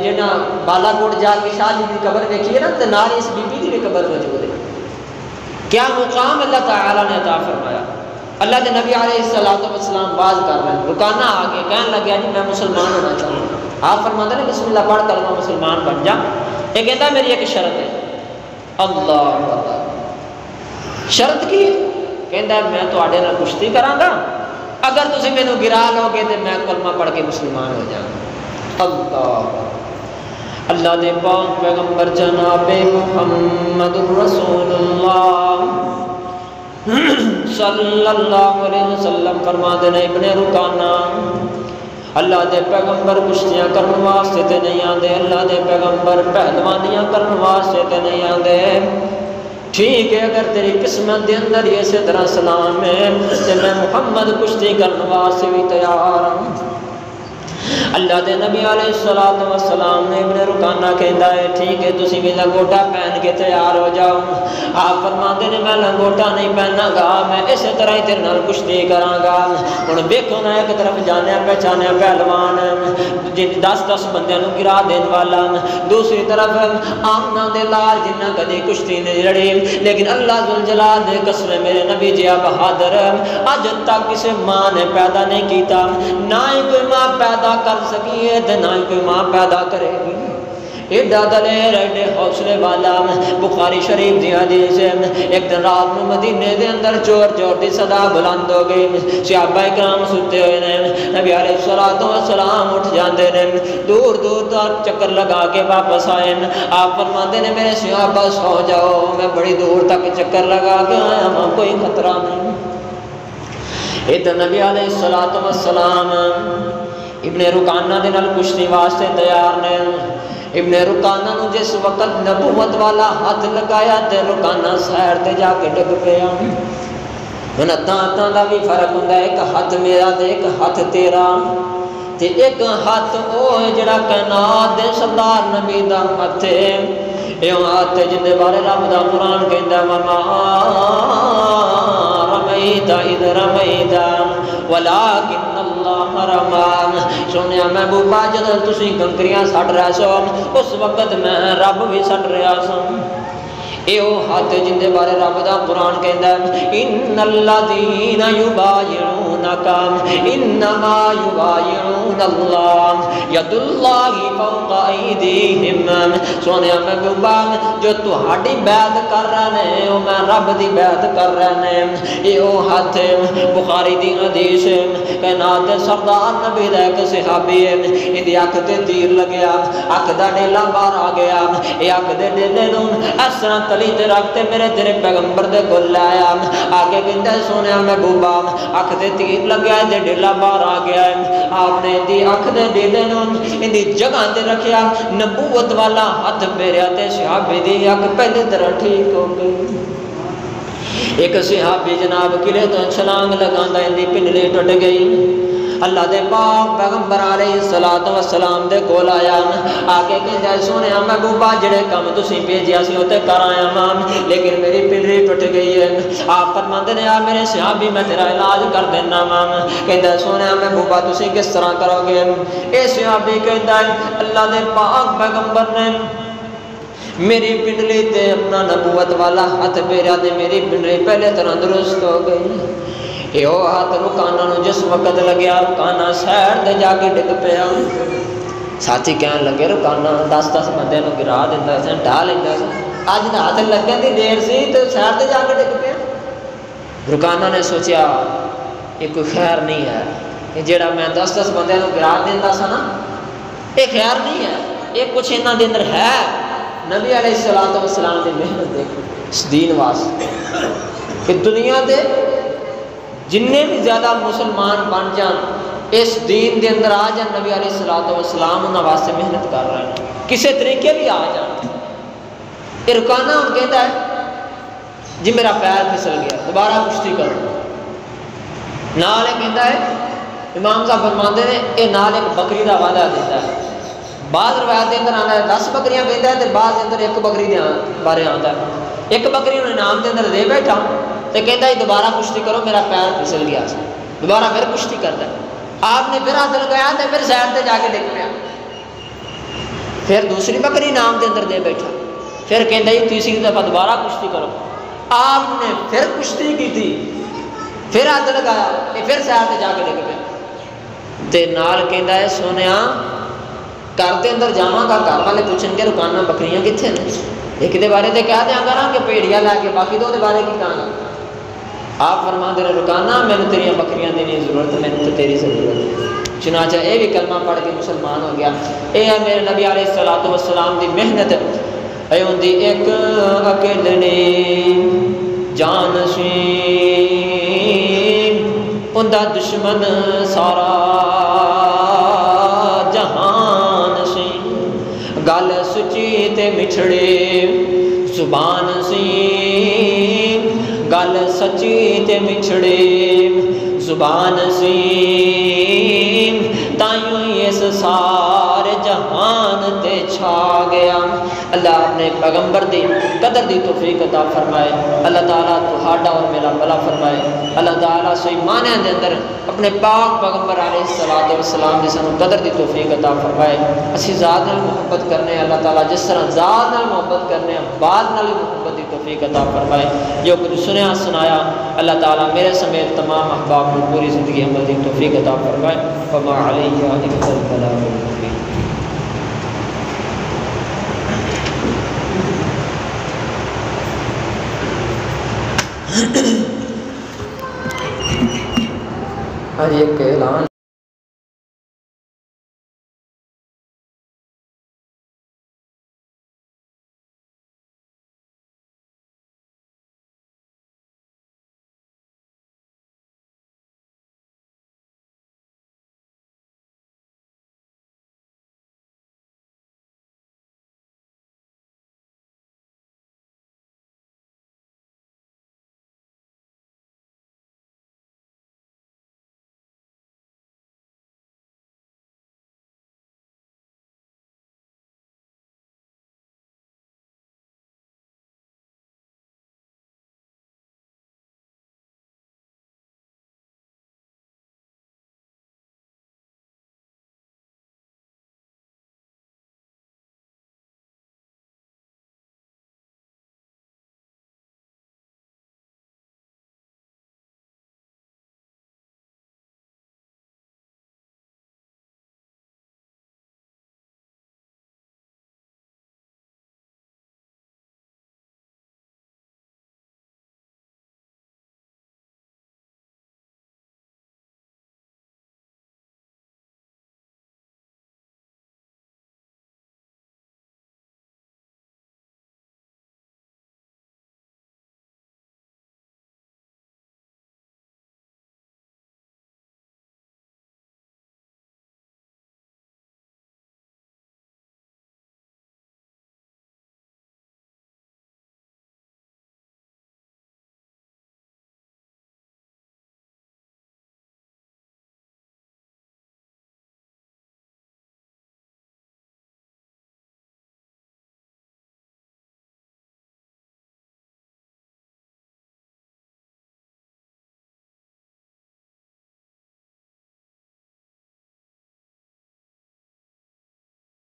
جنا بالا کوٹ جا کے شاہ جی کی قبر دیکھی ہے نا تو نال اس بی بی کی بھی قبر موجود ہے. کیا مقام اللہ تعالیٰ نے عطا فرمایا. اللہ کے نبی علیہ السلام باز کر رہے ہیں، رکانا آگے کہنے لگیا جی میں مسلمان ہونا چاہوں گا. آپ فرماتے ہیں بسم اللہ پڑھ کلمہ مسلمان بن جا. یہ کہتا میری ایک شرط ہے. اللہ اللہ شرط کی ہے؟ کہتا ہے میں تواڈے نال کشتی کراں گا، اگر تسی مینوں گرا لو گے تو میں کلمہ پڑھ کے مسلمان ہو جاؤں. اللہ دے پاک پیغمبر جناب محمد رسول اللہ صلی اللہ علیہ وسلم فرماتے ہیں ابن رکانہ اللہ دے پیغمبر کشتیاں کرنے واسطے تے نہیں آندے، اللہ دے پیغمبر پہلوانیاں کرنے واسطے تے نہیں آندے. ٹھیک ہے اگر تیری قسمت دے اندر یہ اسی طرح سلام ہے تے میں محمد کشتی کرنے واسطے بھی تیار ہوں. اللہ دے نبی علیہ السلام نے ابن رکانہ کہندا ہے ٹھیک ہے تسی بھی لنگوٹا پہن کے تیار ہو جاؤ. آپ فرماندے نے میں لنگوٹا نہیں پہننا گا، میں اسی طرح ہی تیرے نال کشتی کراں گا. ہن ویکھو نا ایک طرف جانیا پہچانیا پہلوان جن 10 بندیاں نوں گرا دین والا، دوسری طرف آمنا دے لال جنہ کدی کشتی نہیں لڑی، لیکن اللہ ذوالجلال دے قسم میرے نبی جیا بہادر اج تک کسی ماں نے پیدا نہیں کیتا، نہ ہی کوئی ماں پیدا کر سکی ہے تے نہ ہی کوئی ماں پیدا کرے گی. ایڈا دلیر ایڈے حوصلے والا بخاری شریف دی حدیث ہے. ایک دن رات میں مدینے دے اندر چور چور دی صدا بلند ہو گئی، صحابہ کرام ستے ہوئے نے، نبی علیہ السلام اٹھ جاندے نے، دور دور تک چکر لگا کے واپس آئے. آپ فرماتے نے میرے صحابہ سو جاؤ میں بڑی دور تک چکر لگا کے آیا ہوں، کوئی خطرہ نہیں. ادھر نبی علیہ السلام ابن رکانہ دے نال کشتی واسطے تیار نے. ابن رکانہ نو جس وقت نبوت والا ہاتھ لگایا تے رکانہ سیر تے جا کے ڈگ پیا. ہن ہاتھاں دا بھی فرق ہوندا ہے، ایک ہاتھ میرا تے ایک ہاتھ تیرا، تے ایک ہاتھ او ہے جڑا کائنات دے سردار نبی دا ہاتھ ہے. اے ہاتھ جن دے بارے رب دا قرآن کہندا وما رمیت اذ رمیت ولکن اللہ رمان. سنیا محبوبہ جدوں تسی کنکریاں سٹ رہے سو اس وقت میں رب بھی سٹ رہا سا. اے او ہاتھ جن دے بارے رب دا قرآن کہندا ان الذین یبایعونک انما یبایعون اللہ ید اللہ فوق ایدیہم. سونیا محبوبہ جو تہاڈی بیعت کر رہے ہیں او میں رب دی بیعت کر رہے ہیں. اے او ہاتھ بخاری دی حدیث کائنات دے سردار نبی دا ایک صحابی ہے، ایندی اکھ تے تیر لگیا، اکھ دا ڈیلا باہر آ گیا. اے اکھ دے ڈیلے نوں اس طرح تلی تے رکھ تے میرے تیرے پیغمبر دے کول لایا. آگے کہندا سونیا محبوبہ اکھ تے تیر لگیا تے ڈیلا باہر آ گیا ہے. آپ نے دی اکھ دے ڈیلے نوں ایندی جگہ تے رکھیا، نبوت والا ہاتھ پھیریا تے صحابی دی اکھ پہلے طرح ٹھیک ہو گئی. ایک صحابی جناب قلعے تو چھلانگ لگاندا اندی پنڈلی ٹوٹ گئی. اللہ دے پاک پیغمبر علیہ السلام دے کول آیا. آگے کہندا سونیا محبوبہ جڑے کم تسی بھیجیا سی اوتے کر آیا ماں، لیکن میری پنڈلی ٹوٹ گئی ہے. آپ فرماندے نے آ میرے صحابی میں تیرا علاج کر دینا ماں. کہندا سونیا محبوبہ تسی کس طرح کرو گے؟ اے صحابی کہندا اللہ دے پاک پیغمبر نے میری پنڈلی تے اپنا نبوت والا ہاتھ پھیریا تے میری پنڈلی پہلے طرح درست ہو گئی. اے او ہاتھ رکانہ نو جس وقت لگیا رکانہ سیر تے جا کے ڈگ پیا. ساتھی کہن لگے رکانہ 10 بندے نو گرا دیندا سی ڈھا لیندا سی، اج دا ہاتھ لگن دی دیر سی تے سیر تے جا کے ڈگ پیا. رکانہ نے سوچیا یہ کوئی خیر نہیں ہے، یہ جڑا میں 10 بندے نو گرا دیندا سا نا یہ خیر نہیں ہے، یہ کچھ انہاں دے اندر ہے۔ نبی علیہ الصلوۃ والسلام دی محنت دیکھو اس دین واسطے کہ دنیا دے جننے بھی زیادہ مسلمان بن جان اس دین دے اندر آ جان، نبی علیہ الصلوۃ والسلام انہاں واسطے محنت کر رہے ہیں، کسی طریقے بھی آ جان۔ یہ رکانا ہوں کہتا ہے جی میرا پیر پھسل گیا دوبارہ کشتی کرو، نال کہتا ہے امام صاحب فرماتے ہیں یہ نال ایک بکری کا وعدہ دیتا ہے۔ بعض روایت کے اندر آتا ہے 10 بکریاں کہتا ہے، بعض کے اندر ایک بکری کے بارے آتا ہے، ایک بکری انہیں انعام کے اندر دے بیٹھا تو کہتا ہے دوبارہ کشتی کرو، میرا پیر پھسل گیا، دوبارہ پھر کشتی کرتا ہے۔ آپ نے پھر ہاتھ لگایا تو پھر سائڈ سے جا کے دیکھ لیا، پھر دوسری بکری انعام کے اندر دے بیٹھا، پھر کہتا ہے تیسری دفعہ دوبارہ کشتی کرو۔ آپ نے پھر کشتی کی تھی، پھر ہاتھ لگایا کہ پھر سائڈ سے جا کے دیکھ پیا تے نال کہندا ہے سونیا گھر دے اندر جاواں گا، گھر والے پوچھن گے رکانا بکریاں کتنے نے، ایک دے بارے تے کہہ دیاں گا نا کہ بھیڑیا لے کے، باقی دو دے بارے کی کہاں گا۔ آپ فرما دے رکانا مینوں تیریاں بکریاں دی نہیں ضرورت، مینوں تے تیری ضرورت ہے۔ چنانچہ اے بھی کلمہ پڑھ کے مسلمان ہو گیا۔ اے ہے میرے نبی علیہ الصلوۃ والسلام دی محنت، اے ہوندی ایک اکیلنی جانشین، اوندا دشمن سارا جہان سی، گل سچی تے مچھڑے زبان سی، گل سچی تے مچھڑے زبان سی، تائیوں اس سارے جہان تے چھا گیا۔ اللہ اپنے پیغمبر دی قدر دی توفیق عطا فرمائے، اللہ تعالیٰ تہاڈا اور میرا بھلا فرمائے، اللہ تعالیٰ صحیح معنی دے اندر اپنے پاک پیغمبر علیہ الصلوۃ والسلام دی سانوں قدر دی توفیق عطا فرمائے۔ اسی ذات نال محبت کرنے اللہ تعالیٰ جس طرح ذات نال محبت کرنے بعد نال محبت دی توفیق عطا فرمائے۔ جو کچھ سنیا سنایا اللہ تعالیٰ میرے سمیت تمام احباب کو پوری زندگی عمل دی توفیق عطا فرمائے۔ وما علیہ الا البلاغ المبین۔ آج ایک اعلان